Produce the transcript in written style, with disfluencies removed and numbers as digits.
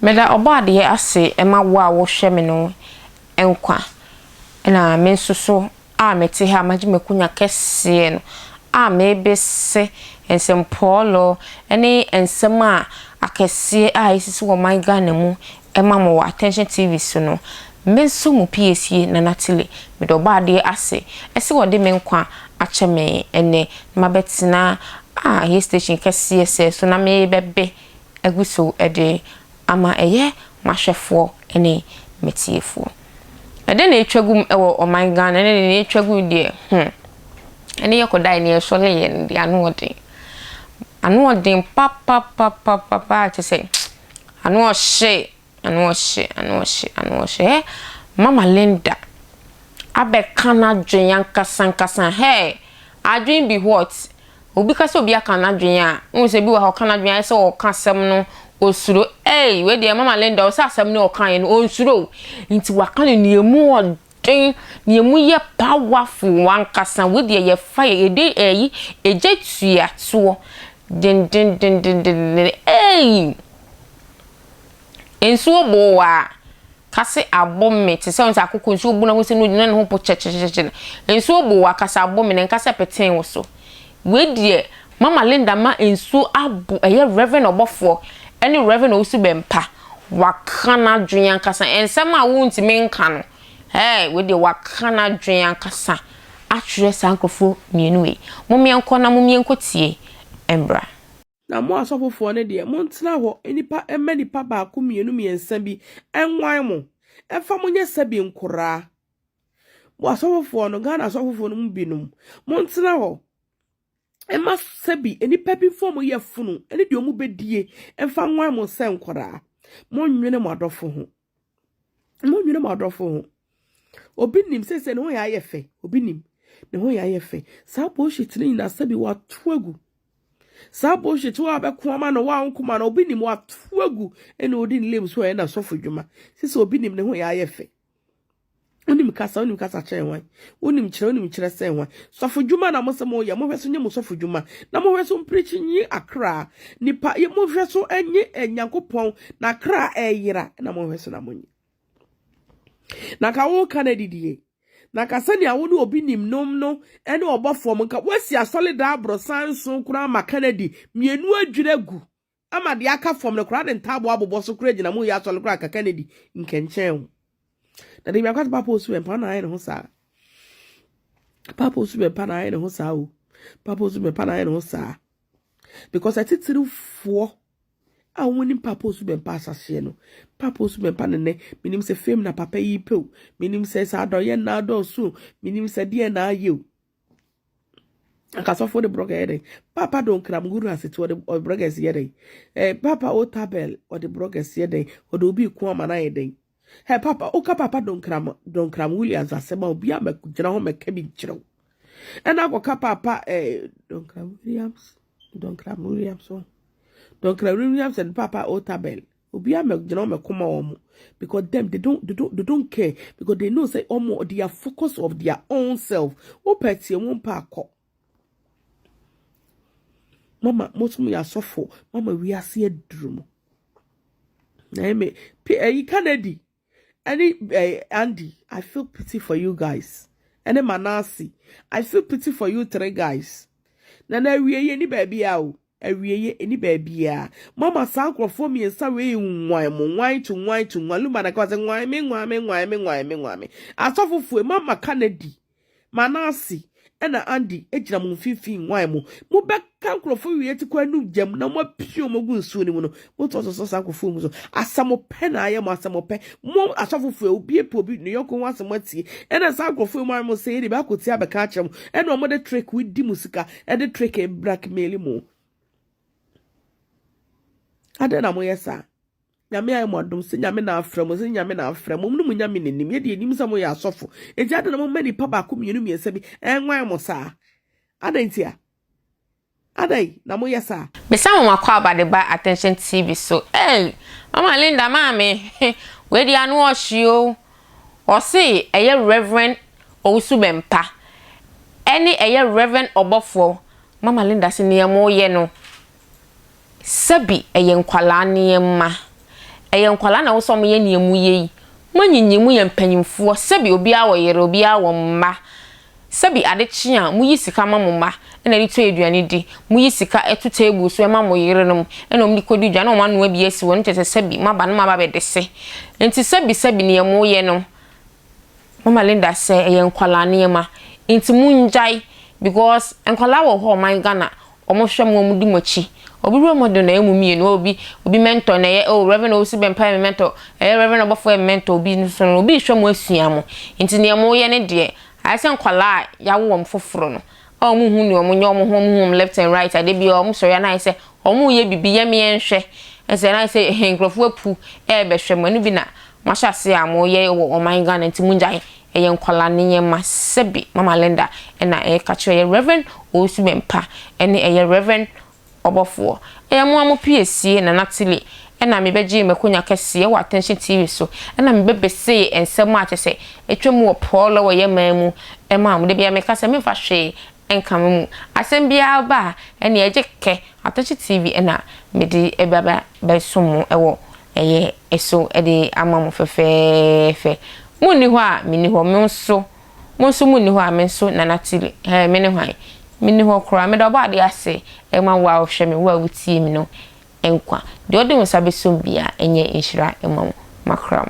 Meda obade ase ema wo a wo hwe me no enkwa na me nsoso a mete ha magye mekunya kese no a mebese ensem polo ene ensem a akese a isisi wo my Ghana mu ema mo attention TV so no me nso mu PSA na natile meda obade ase ese wo de me nkwa ache me ene mabetina a ye station kese ese so na me bebe aguso ede ama eye mahwefo ene metiefo ede na etwagum ewo o my Ghana ene na etwagu de ene yekodai ne esole ye ndi anu odin papa to say anu ohye Mama Linda abe kana dwen yankasan hey adwen be what obi ka se obi akana dwen a unse bi wa ho kana dwen se o kasem no osuro we de Mama Linda o sasem no kan ye no osuro nti wakane niemu odin niemu ye powerful wankasan we de ye fire ye de eje tuato din ensuo bowa kase abome te se onsa akoko nsuo bu na ho se no dina ne ho po chechecheche ensuo bowa kase abome ne kase peten wo so we de Mama Linda ma ensuo abo eye Reverend Obofour ene Reverend Owusu Bempah wakana dwen kasa ensem a wonti menka no we de wakana dwen kasa atwere sankofo mienu we momienko na momienko tie embra na mo asofofo ne de mo ntena ho enipa emanipa ba ko mienu miensa bi enwan mo efa mo nya sabi nkora mo asofofo no Ghana asofofo no mbinum mo ntena ho ema sabi enipa bi fo mo ye funu ene de omu bedie emfa nwan mo se nkora mo nwene mo adofo ho obi nim sese ne ho ya yefe obi nim ne ho ya yefe sa bo shitini na sabi wa tuagu sa bullshit wa be kwama no wa nkoma no obi nim wa tuagu ene odi nlem so e na sofo dwuma sisi obi nim ne ho ya yefe onim kasa chenwan onim kire senwan sofo dwuma na mo se mo ya mo hweso nye mo sofo dwuma na mo hweso preach nyi akra nipa ye mo hweso enye enyankopon na akra eyira na mo hweso na monyi na ka wo kanadidie na kasani awonu obi nim nom no ene Obofour nka wasi asolid abro sanso kura ma Kennedy mienu adwiregu ama de aka fom ne kura de ntabo abobo so kura gina mu ya solid kura ka Kennedy nkenchen na de biakwat papa osu empa na ayi ne ho sa papa osu empa na ayi ne ho sa o papa osu empa na ayi ne ho sa because atitiri fo a woni papa osu Bempah asase no papa osu Bempah ne minim se fame na papa yi pe minim se sa adoye na adosu minim se die na aye akasofo de blogger papa don kram guru aseto de bloggers yede papa o tabel o de bloggers yede o de obi ko ama na yede papa o ka papa don kram Williams asema obi am gina ho meka bi kiro ena ko ka papa don kram Williams so Don't cry Williams and Papa Otabel. Obi am gina me koma omo because them they don't care because they know say omo they are focus of their own self. O peti won pa ko. Mama motum ya sofo. Mama we are see drum. Na me Kennedy. Any Andy, I feel pity for you guys. Any Manasi, I feel pity for you three guys. Na we any baby out. Ewieye eni baabia mama sankrofo mi ensa we nwan mo nwan to luma na kwaze nwan me asofofo mama Kennedy Manasi ena Andy ejira mo fifi nwan mo be kankrofo we ti kwanu jam na mo pio mo gu nsuo ni mu no mo to so sankrofo mu so asamo pe na aye mo asamo pe mo asofofo obi epo obi ne yoko wan asamo tie ena sankrofo mo mo se e be akoti abeka achem ena mo de trick we di musika e de trick e blackmail mo ade na mo yesa nyame ay modum se nyame na afrem se nyame na afrem mo mu nyame nenim ye de enim se mo ya asofo eji ade na mo mani papa ko mienu miensa bi enwan mo sa ade ntia ade na mo yesa be sam mo akwa abade ba attention TV so Mama Linda mame we di anu ohio o se eye Reverend Owusu Bempah ene eye Reverend Obofour Mama Linda se ne mo ye no sabi eye nkwala ne ma eye nkwala na wo so mo ye niemu ye manyinyemu ye mpanyimfo sebi obi a wo yere obi a wo mma sebi adechi a mu yi sika ma mo mma na ri to eduane di mu yi sika etu table so e ma mo yere no na om likodi dwa na o ma no abi esi won tete sebi ma ba no ma ba bedese enti sebi ne yemu ye no Mama Linda say eye nkwala ne ma enti munjai because nkwala wo ho man Ghana omo hwe mo di mochi obi ro modo na emu mie no obi mentor na ye Reverend Owusu Bempah mentor Reverend Obofour mentor obi no obi hwe mo asua mo enti ne mo ye ne de ayese nkwala ya wo mo foforo no o mu hu ni o mo nye o mo hu left and right ade bi o mo so ya na ayese o mo ye bibi ye me enhwe ese na ayese nkrofo apu be hwe mo no bi na mashase amo ye wo o man Ghana enti munjai eye nkwala ne ma sebi Mama Linda na ka kire Reverend Owusu Bempah eye Reverend Obofour mo amo PSC na natili na me beji mekonya kese wa Attention TV so na me bebese ensem a chese etwemu wo polo wo ye mamu ma am de bia me kase me fa hwe enkam mu asem bia ba na ejeke Attention TV na me di ebaba besomu ewo eye eso de amamu fefefe muni ho a mini ho monso muni ho a menso na natili me ne hwan mini ho kura me do ba de ase e ma wa hwe me wa wutie mi no enkwa de ode wo sabe so bia enye inhira emam makram